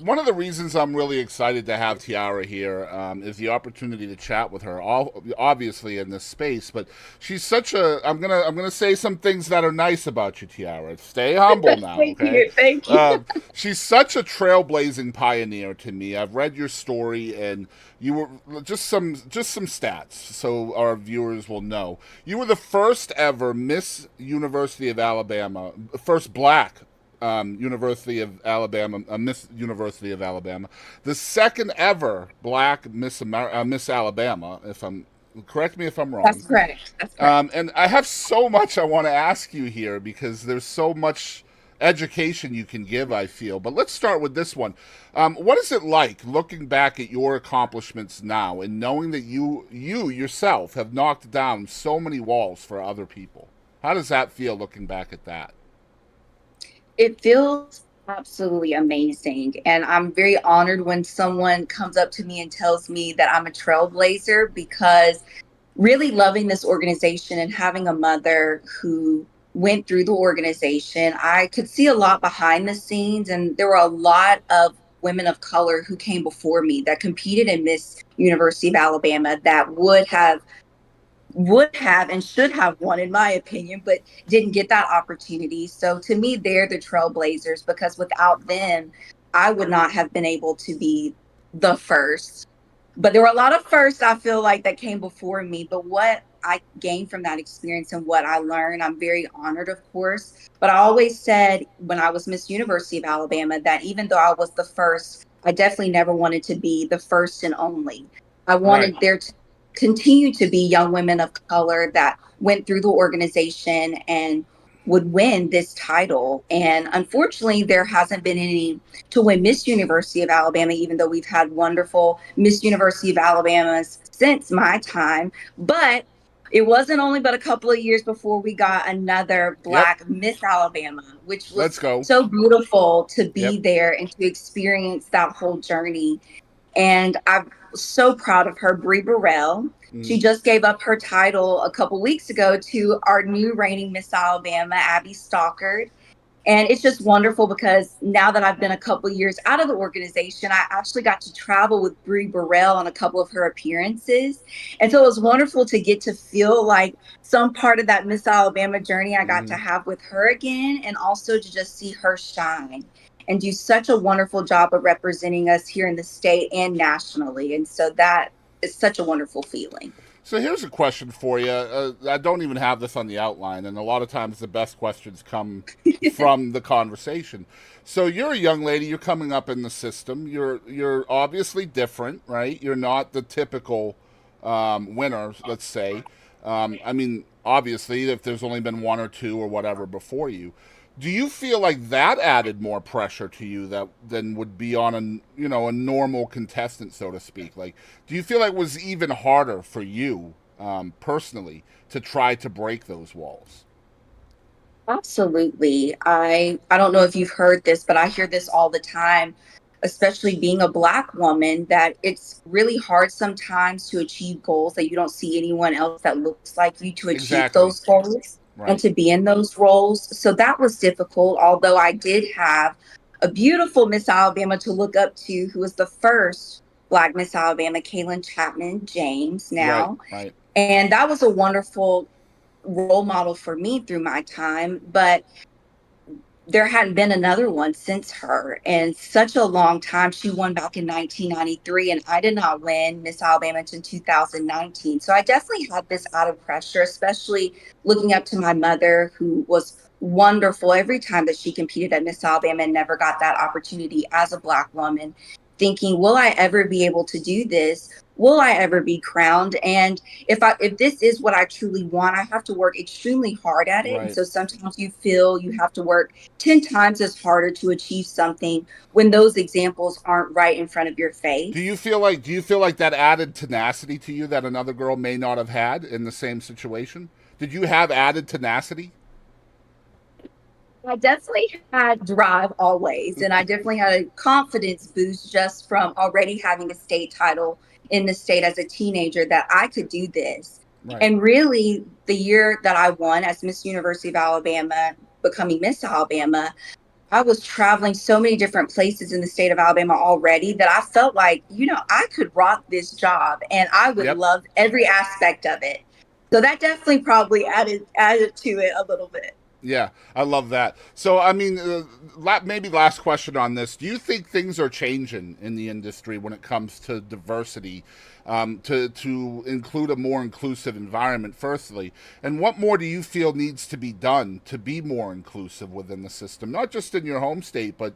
one of the reasons I'm really excited to have Tiara here is the opportunity to chat with her. All obviously in this space, but she's such a. I'm gonna say some things that are nice about you, Tiara. Stay humble now, Thank okay? you. Thank you. Um, she's such a trailblazing pioneer to me. I've read your story, and you were just some stats, so our viewers will know. You were the first ever Miss University of Alabama, first Black University of Alabama, Miss University of Alabama, the second ever Black Miss Alabama. If I'm correct me if I'm That's wrong. correct. That's correct. And I have so much I want to ask you here because there's so much education you can give, I feel. But let's start with this one. What is it like looking back at your accomplishments now and knowing that you yourself have knocked down so many walls for other people? How does that feel looking back at that? It feels absolutely amazing. And I'm very honored when someone comes up to me and tells me that I'm a trailblazer because really loving this organization and having a mother who went through the organization, I could see a lot behind the scenes. And there were a lot of women of color who came before me that competed in Miss University of Alabama that would have and should have won, in my opinion, but didn't get that opportunity. So to me, they're the trailblazers because without them, I would not have been able to be the first. But there were a lot of firsts I feel like that came before me. But what I gained from that experience and what I learned, I'm very honored, of course. But I always said when I was Miss University of Alabama that even though I was the first, I definitely never wanted to be the first and only. I Right. wanted there to continue to be young women of color that went through the organization and would win this title. And unfortunately, there hasn't been any to win Miss University of Alabama, even though we've had wonderful Miss University of Alabamas since my time. But it wasn't only but a couple of years before we got another Yep. Black Miss Alabama, which Let's was go. so beautiful to Yep. be there and to experience that whole journey. And I'm so proud of her, Brie Burrell. Mm. She just gave up her title a couple weeks ago to our new reigning Miss Alabama, Abby Stockard. And it's just wonderful because now that I've been a couple years out of the organization, I actually got to travel with Brie Burrell on a couple of her appearances. And so it was wonderful to get to feel like some part of that Miss Alabama journey I got to Mm. have with her again, and also to just see her shine and do such a wonderful job of representing us here in the state and nationally. And so that is such a wonderful feeling. So here's a question for you. I don't even have this on the outline, and a lot of times the best questions come from the conversation. So you're a young lady. You're coming up in the system. You're obviously different, right? You're not the typical winner, let's say. I mean, obviously, if there's only been one or two or whatever before you, do you feel like that added more pressure to you that than would be on a normal contestant, so to speak? Like, do you feel like it was even harder for you personally to try to break those walls? Absolutely. I don't know if you've heard this, but I hear this all the time, especially being a Black woman, that it's really hard sometimes to achieve goals that you don't see anyone else that looks like you to achieve Exactly. those goals and Right. to be in those roles. So that was difficult, although I did have a beautiful Miss Alabama to look up to, who was the first Black Miss Alabama, Kaylin Chapman James Right. now. Right. And that was a wonderful role model for me through my time. But there hadn't been another one since her in such a long time. She won back in 1993, and I did not win Miss Alabama until 2019. So I definitely had this out of pressure, especially looking up to my mother, who was wonderful every time that she competed at Miss Alabama and never got that opportunity as a Black woman. Thinking, will I ever be able to do this? Will I ever be crowned? And if this is what I truly want, I have to work extremely hard at it. And Right. so sometimes you feel you have to work 10 times as harder to achieve something when those examples aren't right in front of your face. Do you feel like that added tenacity to you that another girl may not have had in the same situation? Did you have added tenacity? I definitely had drive always, and I definitely had a confidence boost just from already having a state title in the state as a teenager that I could do this. Right. And really, the year that I won as Miss University of Alabama, becoming Miss Alabama, I was traveling so many different places in the state of Alabama already that I felt like, I could rock this job and I would Yep. love every aspect of it. So that definitely probably added to it a little bit. Yeah, I love that. So, I mean, maybe last question on this: do you think things are changing in the industry when it comes to diversity, to include a more inclusive environment? Firstly, and what more do you feel needs to be done to be more inclusive within the system, not just in your home state, but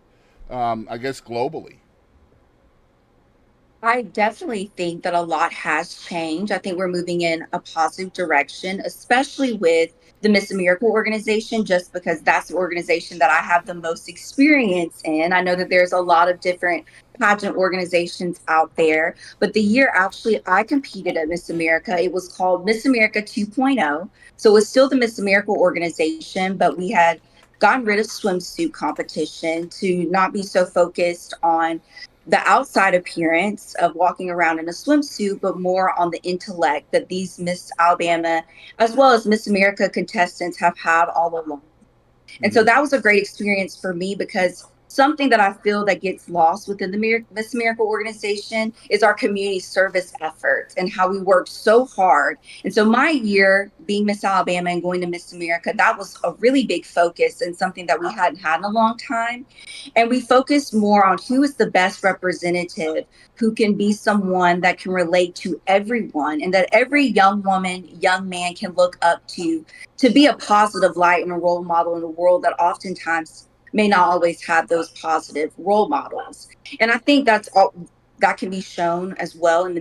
I guess globally? I definitely think that a lot has changed. I think we're moving in a positive direction, especially with the Miss America organization, just because that's the organization that I have the most experience in. I know that there's a lot of different pageant organizations out there, but the year actually I competed at Miss America, it was called Miss America 2.0. So it was still the Miss America organization, but we had gotten rid of swimsuit competition to not be so focused on the outside appearance of walking around in a swimsuit, but more on the intellect that these Miss Alabama, as well as Miss America contestants, have had all along. And so Mm-hmm. that was a great experience for me because something that I feel that gets lost within the Miss America organization is our community service efforts and how we work so hard. And so my year being Miss Alabama and going to Miss America, that was a really big focus and something that we hadn't had in a long time. And we focused more on who is the best representative, who can be someone that can relate to everyone and that every young woman, young man can look up to be a positive light and a role model in a world that oftentimes may not always have those positive role models. And I think that's all that can be shown as well in the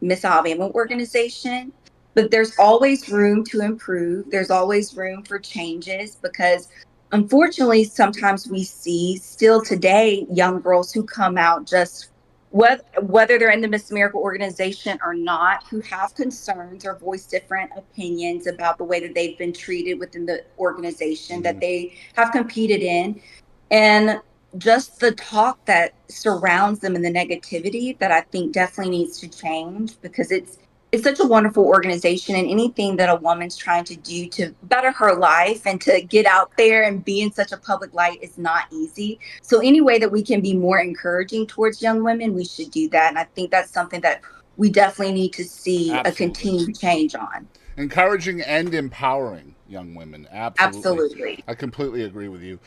Miss Alabama organization. But there's always room to improve. There's always room for changes because unfortunately, sometimes we see still today young girls who come out just whether they're in the Miss America organization or not, who have concerns or voice different opinions about the way that they've been treated within the organization Mm-hmm. that they have competed in. And just the talk that surrounds them and the negativity that I think definitely needs to change because it's such a wonderful organization and anything that a woman's trying to do to better her life and to get out there and be in such a public light is not easy. So any way that we can be more encouraging towards young women, we should do that. And I think that's something that we definitely need to see a Absolutely. continued change on. Encouraging and empowering young women. Absolutely. Absolutely. I completely agree with you.